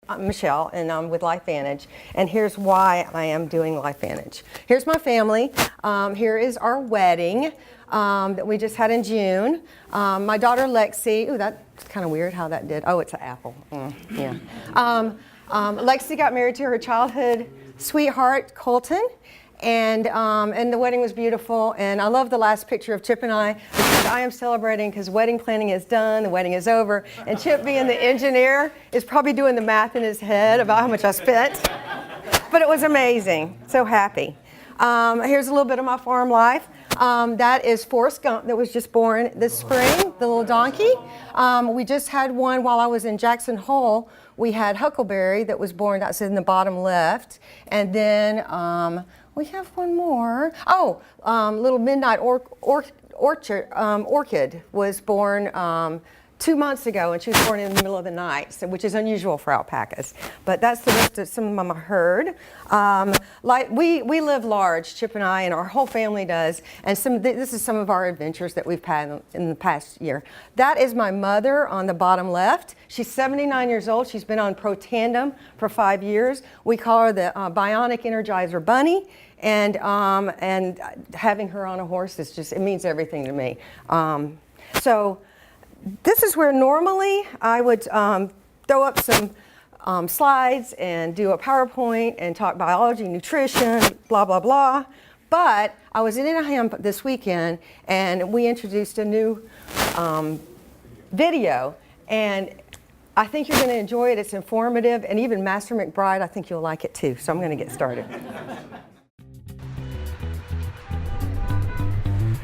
I'm Michelle, and I'm with LIfeantage, and here's why I am doing LIfeantage. Here's my family. Here is our wedding that we just had in June. My daughter Lexi, ooh, that's kind of weird how that did. Oh, it's an apple. Yeah. Lexi got married to her childhood sweetheart, Colton. And the wedding was beautiful, and I love the last picture of Chip and I, because I am celebrating because wedding planning is done, the wedding is over, and Chip, being the engineer, is probably doing the math in his head about how much I spent. But it was amazing. So happy. Here's a little bit of my farm life. That is Forrest Gump that was just born this spring, the little donkey. We just had one while I was in Jackson Hole. We had Huckleberry that was born, that's in the bottom left. And then we have one more. Oh, little Midnight Orchid was born 2 months ago, and she was born in the middle of the night, so, which is unusual for alpacas. But that's the rest of some of my herd. We live large, Chip and I, and our whole family does. And this is some of our adventures that we've had in the past year. That is my mother on the bottom left. She's 79 years old. She's been on Pro Tandem for 5 years. We call her the Bionic Energizer Bunny. And having her on a horse is just, it means everything to me. So this is where normally I would throw up some slides and do a PowerPoint and talk biology, nutrition, blah, blah, blah. But I was in Anaheim this weekend, and we introduced a new video, and I think you're going to enjoy it. It's informative, and even Master McBride, I think you'll like it too. So I'm going to get started.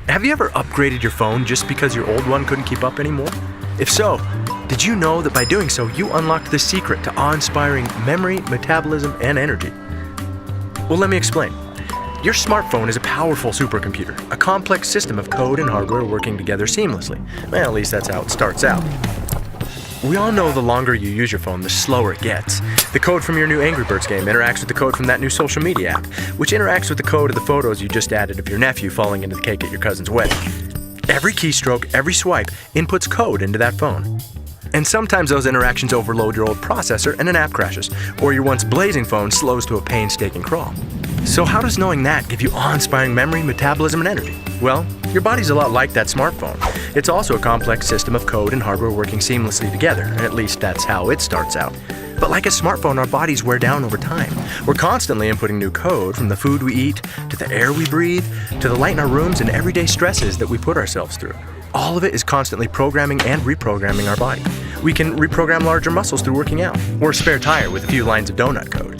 Have you ever upgraded your phone just because your old one couldn't keep up anymore? If so, did you know that by doing so, you unlocked the secret to awe-inspiring memory, metabolism, and energy? Well, let me explain. Your smartphone is a powerful supercomputer, a complex system of code and hardware working together seamlessly. Well, at least that's how it starts out. We all know the longer you use your phone, the slower it gets. The code from your new Angry Birds game interacts with the code from that new social media app, which interacts with the code of the photos you just added of your nephew falling into the cake at your cousin's wedding. Every keystroke, every swipe inputs code into that phone. And sometimes those interactions overload your old processor and an app crashes, or your once blazing phone slows to a painstaking crawl. So how does knowing that give you awe-inspiring memory, metabolism, and energy? Well, your body's a lot like that smartphone. It's also a complex system of code and hardware working seamlessly together, at least that's how it starts out. But like a smartphone, our bodies wear down over time. We're constantly inputting new code, from the food we eat, to the air we breathe, to the light in our rooms and everyday stresses that we put ourselves through. All of it is constantly programming and reprogramming our body. We can reprogram larger muscles through working out, or a spare tire with a few lines of donut code.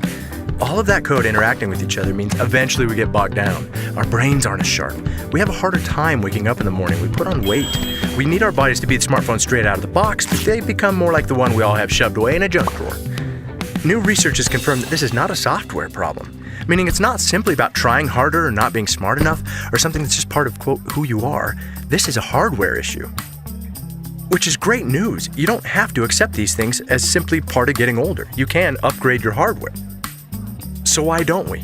All of that code interacting with each other means eventually we get bogged down. Our brains aren't as sharp. We have a harder time waking up in the morning. We put on weight. We need our bodies to be the smartphone straight out of the box, but they become more like the one we all have shoved away in a junk drawer. New research has confirmed that this is not a software problem, meaning it's not simply about trying harder or not being smart enough or something that's just part of, quote, who you are. This is a hardware issue. Which is great news. You don't have to accept these things as simply part of getting older. You can upgrade your hardware. So why don't we?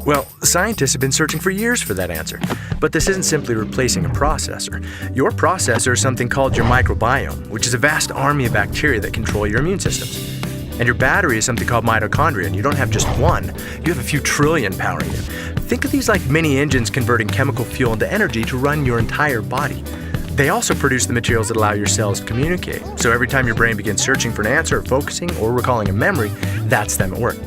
Well, scientists have been searching for years for that answer. But this isn't simply replacing a processor. Your processor is something called your microbiome, which is a vast army of bacteria that control your immune systems. And your battery is something called mitochondria, and you don't have just one. You have a few trillion powering you. Think of these like mini engines converting chemical fuel into energy to run your entire body. They also produce the materials that allow your cells to communicate. So every time your brain begins searching for an answer, focusing, or recalling a memory, that's them at work.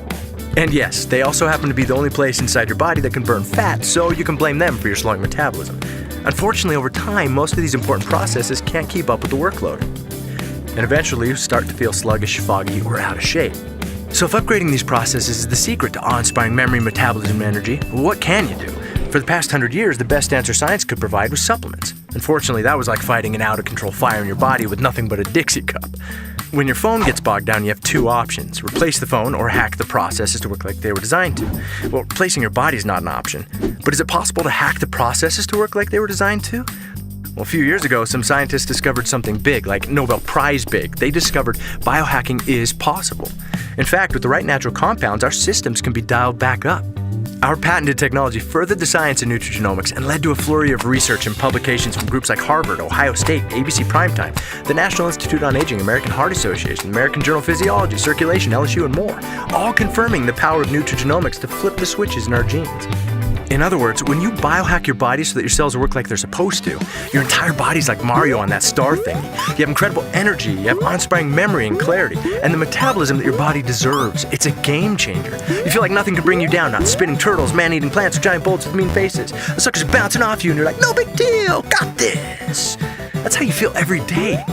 And yes, they also happen to be the only place inside your body that can burn fat, so you can blame them for your slowing metabolism. Unfortunately, over time, most of these important processes can't keep up with the workload. And eventually, you start to feel sluggish, foggy, or out of shape. So if upgrading these processes is the secret to awe-inspiring memory, metabolism, and energy, what can you do? For the past 100 years, the best answer science could provide was supplements. Unfortunately, that was like fighting an out-of-control fire in your body with nothing but a Dixie cup. When your phone gets bogged down, you have two options: replace the phone or hack the processes to work like they were designed to. Well, replacing your body is not an option. But is it possible to hack the processes to work like they were designed to? Well, a few years ago, some scientists discovered something big, like Nobel Prize big. They discovered biohacking is possible. In fact, with the right natural compounds, our systems can be dialed back up. Our patented technology furthered the science of nutrigenomics and led to a flurry of research and publications from groups like Harvard, Ohio State, ABC Primetime, the National Institute on Aging, American Heart Association, American Journal of Physiology, Circulation, LSU, and more, all confirming the power of nutrigenomics to flip the switches in our genes. In other words, when you biohack your body so that your cells work like they're supposed to, your entire body's like Mario on that star thingy. You have incredible energy, you have awe-inspiring memory and clarity, and the metabolism that your body deserves. It's a game changer. You feel like nothing can bring you down, not spinning turtles, man-eating plants, or giant bolts with mean faces. The suckers are bouncing off you and you're like, no big deal, got this. That's how you feel every day.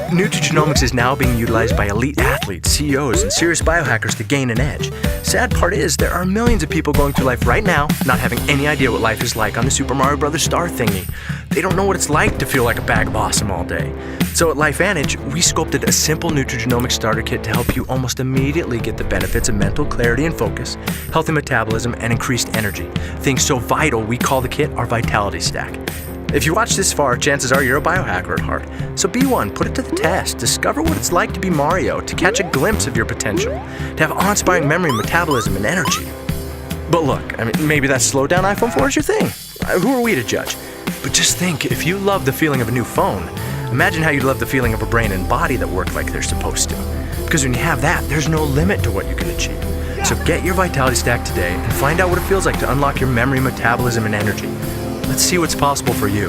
Nutrigenomics is now being utilized by elite athletes, CEOs, and serious biohackers to gain an edge. Sad part is, there are millions of people going through life right now not having any idea what life is like on the Super Mario Bros. Star thingy. They don't know what it's like to feel like a bag of awesome all day. So at LIfeantage, we sculpted a simple nutrigenomics starter kit to help you almost immediately get the benefits of mental clarity and focus, healthy metabolism, and increased energy. Things so vital, we call the kit our Vitality Stack. If you watch this far, chances are you're a biohacker at heart. So be one, put it to the test, discover what it's like to be Mario, to catch a glimpse of your potential, to have awe-inspiring memory, metabolism, and energy. But look, maybe that slowed down iPhone 4 is your thing. Who are we to judge? But just think, if you love the feeling of a new phone, imagine how you'd love the feeling of a brain and body that work like they're supposed to. Because when you have that, there's no limit to what you can achieve. So get your Vitality Stack today and find out what it feels like to unlock your memory, metabolism, and energy. Let's see what's possible for you.